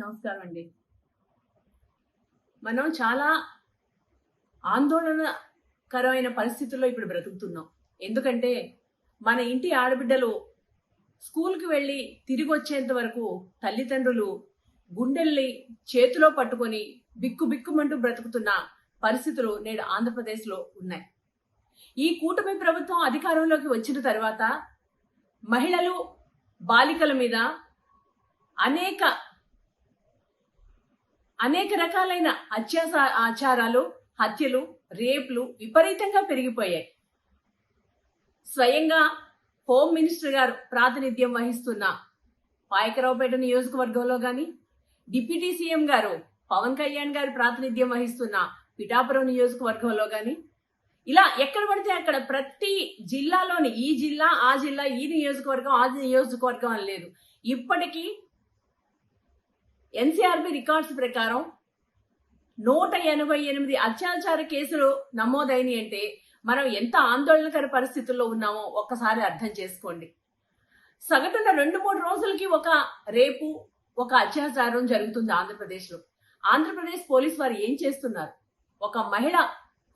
నమస్కారం అండి. మనం చాలా ఆందోళనకరమైన పరిస్థితుల్లో ఇప్పుడు బ్రతుకుతున్నాం. ఎందుకంటే మన ఇంటి ఆడబిడ్డలు స్కూల్‌కి వెళ్ళి తిరిగొచ్చేంత వరకు తల్లిదండ్రులు గుండెల్ని చేతిలో పట్టుకొని బిక్కుబిక్కుమంటూ బ్రతుకుతున్న పరిస్థితులు నేడు ఆంధ్రప్రదేశ్‌లో ఉన్నాయి. ఈ కూటమి ప్రభుత్వం అధికారంలోకి వచ్చిన తర్వాత మహిళలు, బాలికల మీద అనేక రకాలైన ఆచారాలు, హత్యలు, రేప్లు విపరీతంగా పెరిగిపోయాయి. స్వయంగా హోమ్ మినిస్టర్ గారు ప్రాతినిధ్యం వహిస్తున్న పాయకరావుపేట నియోజకవర్గంలో గాని, డిప్యూటీ సీఎం గారు పవన్ కళ్యాణ్ గారు ప్రాతినిధ్యం వహిస్తున్న పిఠాపురం నియోజకవర్గంలో గాని, ఇలా ఎక్కడ పడితే అక్కడ ప్రతి జిల్లాలోని ఈ జిల్లా, ఆ జిల్లా, ఈ నియోజకవర్గం, ఆ నియోజకవర్గం అని లేదు. ఇప్పటికీ ఎన్సీఆర్బీ రికార్డ్స్ ప్రకారం 188 అత్యాచార కేసులు నమోదైనవి అంటే మనం ఎంత ఆందోళనకర పరిస్థితుల్లో ఉన్నామో ఒక్కసారి అర్థం చేసుకోండి. సగటున 2-3 రోజులకి ఒక రేపు, ఒక అత్యాచారం జరుగుతుంది ఆంధ్రప్రదేశ్లో. ఆంధ్రప్రదేశ్ పోలీస్ వారు ఏం చేస్తున్నారు? ఒక మహిళ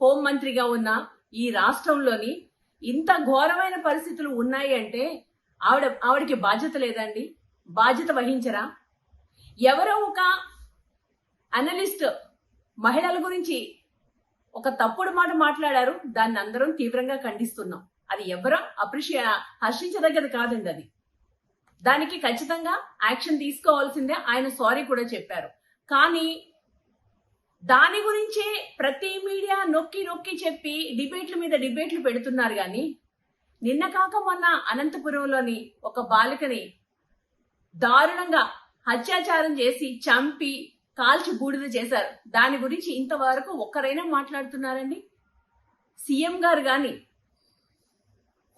హోంమంత్రిగా ఉన్న ఈ రాష్ట్రంలోని ఇంత ఘోరమైన పరిస్థితులు ఉన్నాయి అంటే ఆవిడకి బాధ్యత లేదండి? బాధ్యత వహించరా? ఎవరో ఒక అనలిస్ట్ మహిళల గురించి ఒక తప్పుడు మాట మాట్లాడారు. దాన్ని అందరం తీవ్రంగా ఖండిస్తున్నాం. అది ఎవరో హర్షించదగ్గది కాదండి. అది దానికి ఖచ్చితంగా యాక్షన్ తీసుకోవాల్సిందే. ఆయన సారీ కూడా చెప్పారు. కానీ దాని గురించే ప్రతి మీడియా నొక్కి చెప్పి డిబేట్ల మీద డిబేట్లు పెడుతున్నారు. కానీ నిన్న కాక మొన్న అనంతపురంలోని ఒక బాలికని దారుణంగా అత్యాచారం చేసి చంపి కాల్చి బూడిద చేశారు. దాని గురించి ఇంతవరకు ఒక్కరైనా మాట్లాడుతున్నారండి? సీఎం గారు గాని,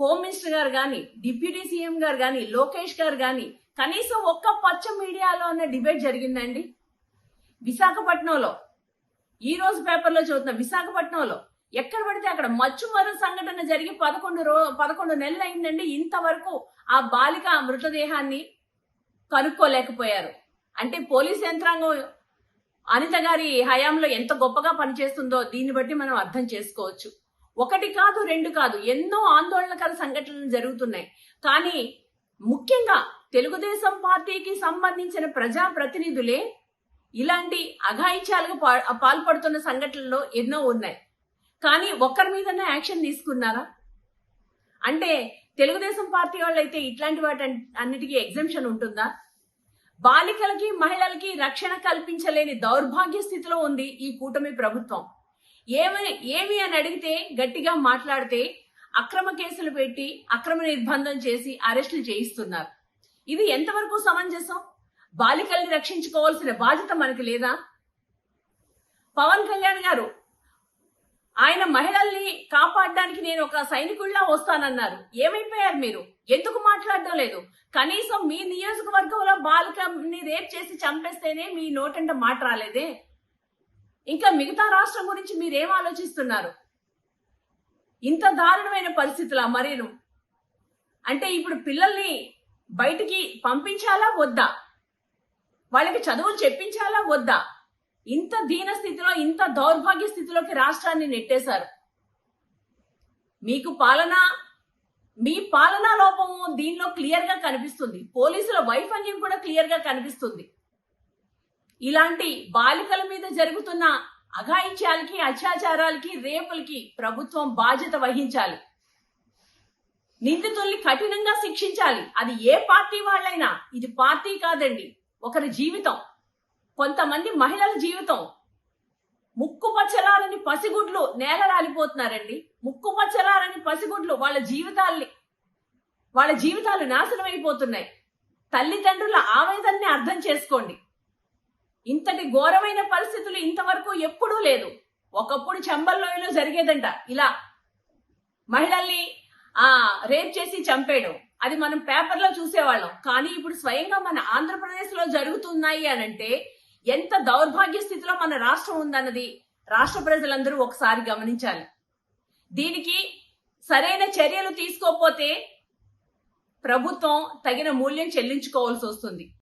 హోమ్ మినిస్టర్ గారు గాని, డిప్యూటీ సీఎం గారు గాని, లోకేష్ గారు గాని కనీసం ఒక్క పచ్చ మీడియాలో ఉన్న డిబేట్ జరిగిందండి? విశాఖపట్నంలో ఈ రోజు పేపర్లో చదువుతున్న విశాఖపట్నంలో ఎక్కడ పడితే అక్కడ మచ్చుమరు సంఘటన జరిగి 11 నెలలు అయిందండి. ఇంతవరకు ఆ బాలిక మృతదేహాన్ని కనుక్కోలేకపోయారు. అంటే పోలీస్ యంత్రాంగం అనిత గారి హయాంలో ఎంత గొప్పగా పనిచేస్తుందో దీన్ని బట్టి మనం అర్థం చేసుకోవచ్చు. ఒకటి కాదు, రెండు కాదు, ఎన్నో ఆందోళనకర సంఘటనలు జరుగుతున్నాయి. కానీ ముఖ్యంగా తెలుగుదేశం పార్టీకి సంబంధించిన ప్రజా ప్రతినిధులే ఇలాంటి అఘాయిత్యాలకు పాల్పడుతున్న సంఘటనలు ఎన్నో ఉన్నాయి. కానీ ఒక్కరి మీదనే యాక్షన్ తీసుకున్నారా? అంటే తెలుగుదేశం పార్టీ వాళ్ళైతే ఇట్లాంటి వాటి అన్నిటికీ ఎగ్జంప్షన్ ఉంటుందా? బాలికలకి, మహిళలకి రక్షణ కల్పించలేని దౌర్భాగ్య స్థితిలో ఉంది ఈ కూటమి ప్రభుత్వం. ఏమి అని అడిగితే గట్టిగా మాట్లాడితే అక్రమ కేసులు పెట్టి అక్రమ నిర్బంధం చేసి అరెస్టులు చేయిస్తున్నారు. ఇది ఎంతవరకు సమంజసం? బాలికల్ని రక్షించుకోవాల్సిన బాధ్యత మనకి లేదా? పవన్ కళ్యాణ్ గారు ఆయన మహిళల్ని కాపాడడానికి నేను ఒక సైనికుల్లా వస్తానన్నారు. ఏమైపోయారు మీరు? ఎందుకు మాట్లాడడం లేదు? కనీసం మీ నియోజకవర్గంలో బాలికని రేప్ చేసి చంపేస్తేనే మీ నోటంట మాట రాలేదే. ఇంకా మిగతా రాష్ట్రం గురించి మీరేం ఆలోచిస్తున్నారు? ఇంత దారుణమైన పరిస్థితులా మరేను? అంటే ఇప్పుడు పిల్లల్ని బయటికి పంపించాలా వద్దా? వాళ్ళకి చదువులు చెప్పించాలా వద్దా? ఇంత దీన స్థితిలో, ఇంత దౌర్భాగ్య స్థితిలోకి రాష్ట్రాన్ని నెట్టేశారు. మీ పాలనా లోపము దీనిలో క్లియర్ గా కనిపిస్తుంది. పోలీసుల వైఫల్యం కూడా క్లియర్ గా కనిపిస్తుంది. ఇలాంటి బాలికల మీద జరుగుతున్న అఘాయిత్యాలకి, అత్యాచారాలకి, రేపులకి ప్రభుత్వం బాధ్యత వహించాలి. నిందితుల్ని కఠినంగా శిక్షించాలి. అది ఏ పార్టీ వాళ్ళైనా. ఇది పార్టీ కాదండి, ఒకరి జీవితం, కొంతమంది మహిళల జీవితం. ముక్కు పచ్చలారని పసిగుడ్లు నేల రాలిపోతున్నారండి. ముక్కు పచ్చలారని పసిగుడ్లు వాళ్ళ జీవితాలు నాశనం అయిపోతున్నాయి. తల్లిదండ్రుల ఆవేదనని అర్థం చేసుకోండి. ఇంతటి ఘోరమైన పరిస్థితులు ఇంతవరకు ఎప్పుడూ లేదు. ఒకప్పుడు చంబల్లోయలో జరిగేదంట ఇలా మహిళల్ని రేప్ చేసి చంపేయడం. అది మనం పేపర్లో చూసేవాళ్ళం. కానీ ఇప్పుడు స్వయంగా మన ఆంధ్రప్రదేశ్ లో జరుగుతున్నాయి అనంటే ఎంత దౌర్భాగ్య స్థితిలో మన రాష్ట్రం ఉందన్నది రాష్ట్ర ప్రజలందరూ ఒకసారి గమనించాలి. దీనికి సరైన చర్యలు తీసుకోకపోతే ప్రభుత్వం తగిన మూల్యం చెల్లించుకోవాల్సి వస్తుంది.